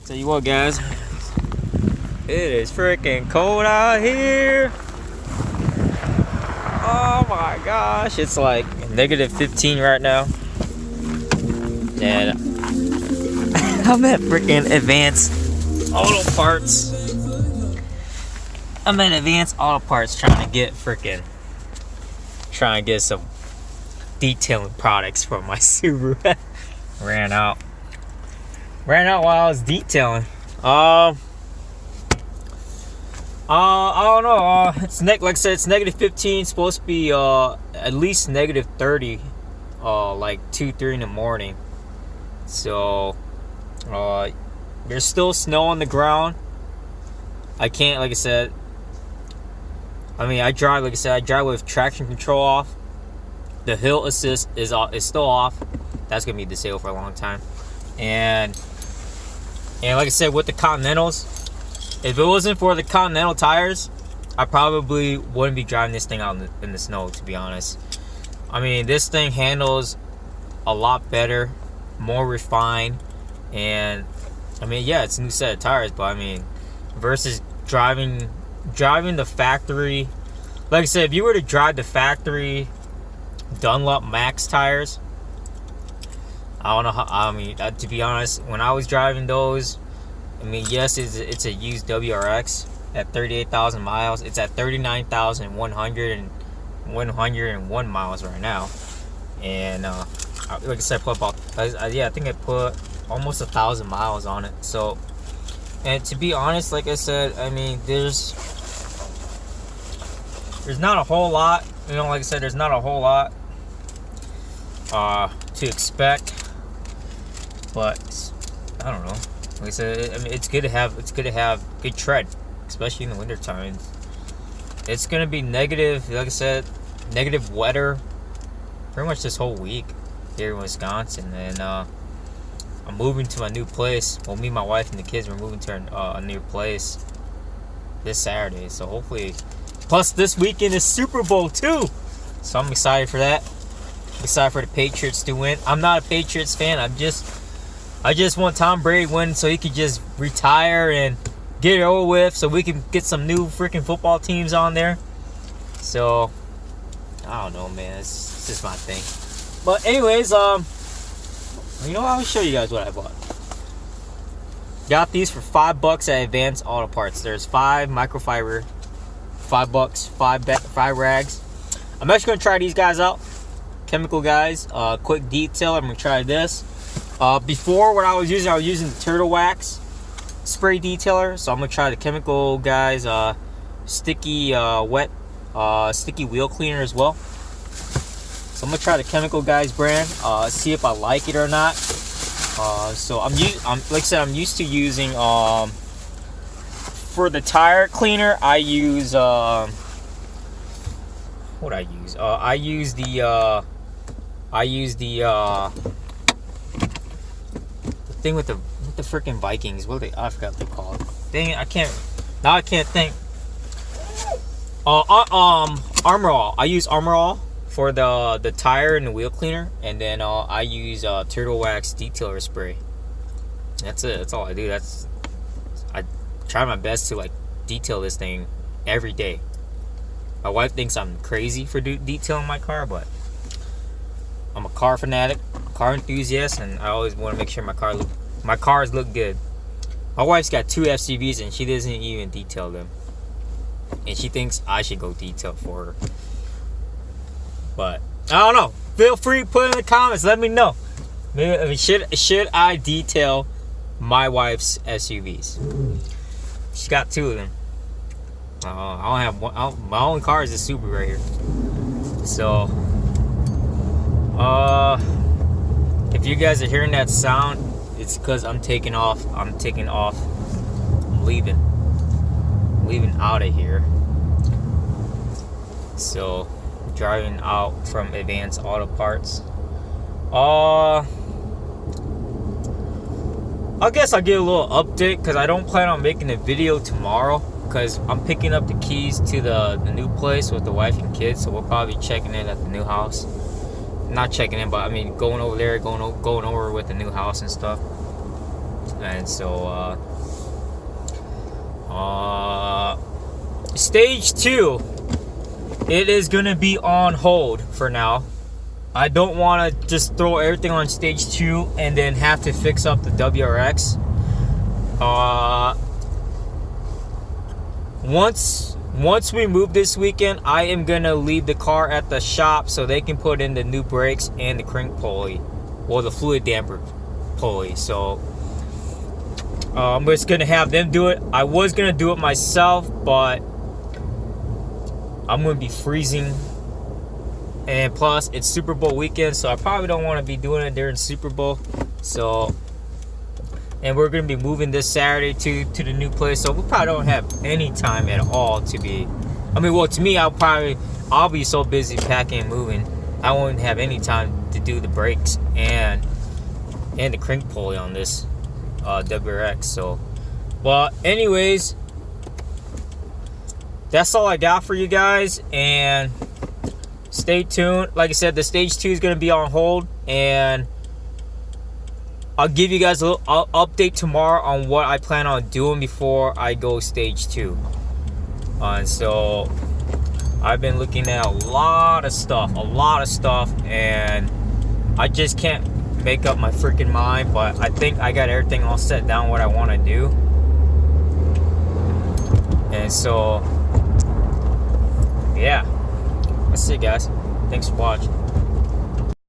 Tell you what, guys, it is freaking cold out here. Oh my gosh, it's like negative 15 right now, and I'm at freaking Advanced Auto Parts. I'm at Advanced Auto Parts trying to get some detailing products for my Subaru. Ran out while I was detailing. I don't know. Like I said, it's negative 15. It's supposed to be at least negative 30. Like 2-3 in the morning. So there's still snow on the ground. I can't, like I said. I drive with traction control off. The hill assist is still off. That's gonna be disabled for a long time. And like I said, with the Continentals, if it wasn't for the Continental tires, I probably wouldn't be driving this thing out in the snow, to be honest. This thing handles a lot better, more refined, and yeah, it's a new set of tires, but versus driving the factory. Like I said, if you were to drive the factory Dunlop Max tires, I don't know how. To be honest, when I was driving those, yes, it's a used WRX at 38,000 miles. It's at 39,101 miles right now, and like I said, I think I put almost 1,000 miles on it. So, and to be honest, like I said, there's not a whole lot. Like I said, there's not a whole lot to expect. But I don't know. Like I said, it's good to have good tread, especially in the winter time. It's gonna be negative, like I said, negative weather pretty much this whole week here in Wisconsin. And I'm moving to my new place. Well, me, my wife, and the kids, we're moving to a new place this Saturday. So hopefully, plus this weekend is Superbowl too. So I'm excited for that. I'm excited for the Patriots to win. I'm not a Patriots fan. I just want Tom Brady to win so he could just retire and get it over with, so we can get some new freaking football teams on there. So I don't know, man. It's just my thing. But anyways, I'll show you guys what I bought. Got these for $5 at Advanced Auto Parts. There's 5 microfiber, $5, 5 rags. I'm actually gonna try these guys out. Chemical guys, quick detail. I'm gonna try this. Before, what I was using the turtle wax spray detailer. So I'm gonna try the chemical guys, sticky wet sticky wheel cleaner as well. So I'm gonna try the chemical guys brand, see if I like it or not. So I'm like I said, I'm used to using for the tire cleaner. I use what I use. I use the thing with the freaking Vikings. I forgot what they call it. Dang it, I can't think. Armor All. I use Armor All for the tire and the wheel cleaner, and then I use turtle wax detailer spray. That's it. That's all I do. I try my best to like detail this thing every day. My wife thinks I'm crazy for detailing my car, but I'm a car fanatic, car enthusiast, and I always want to make sure my cars look good. My wife's got 2 FCVs and she doesn't even detail them, and she thinks I should go detail for her. But I don't know. Feel free to put in the comments. Let me know. Maybe, should I detail my wife's SUVs? She's got 2 of them. I don't have one. My only car is a Subaru right here. So, if you guys are hearing that sound, it's because I'm taking off. I'm leaving out of here. So, driving out from Advanced Auto Parts. I guess I'll give a little update because I don't plan on making a video tomorrow, because I'm picking up the keys to the new place with the wife and kids, so we'll probably be checking in at the new house. Not checking in, but going over there, going over with the new house and stuff. And so stage 2, it is gonna be on hold for now. I don't want to just throw everything on stage 2 and then have to fix up the WRX. Once we move this weekend, I am gonna leave the car at the shop so they can put in the new brakes and the crank pulley, or the Fluidmper pulley. So I'm just gonna have them do it. I was gonna do it myself, but I'm gonna be freezing, and plus it's Super Bowl weekend, so I probably don't want to be doing it during Super Bowl. So, and we're gonna be moving this Saturday to the new place, so we probably don't have any time at all to be. I mean, well, to me, I'll be so busy packing and moving, I won't have any time to do the brakes and the crank pulley on this WRX. So, well, anyways, that's all I got for you guys, and stay tuned. Like I said, the stage 2 is going to be on hold, and I'll give you guys a little update tomorrow on what I plan on doing before I go stage 2. And so I've been looking at a lot of stuff, and I just can't make up my freaking mind, but I think I got everything all set down what I want to do. And so yeah, that's it, guys. Thanks for watching.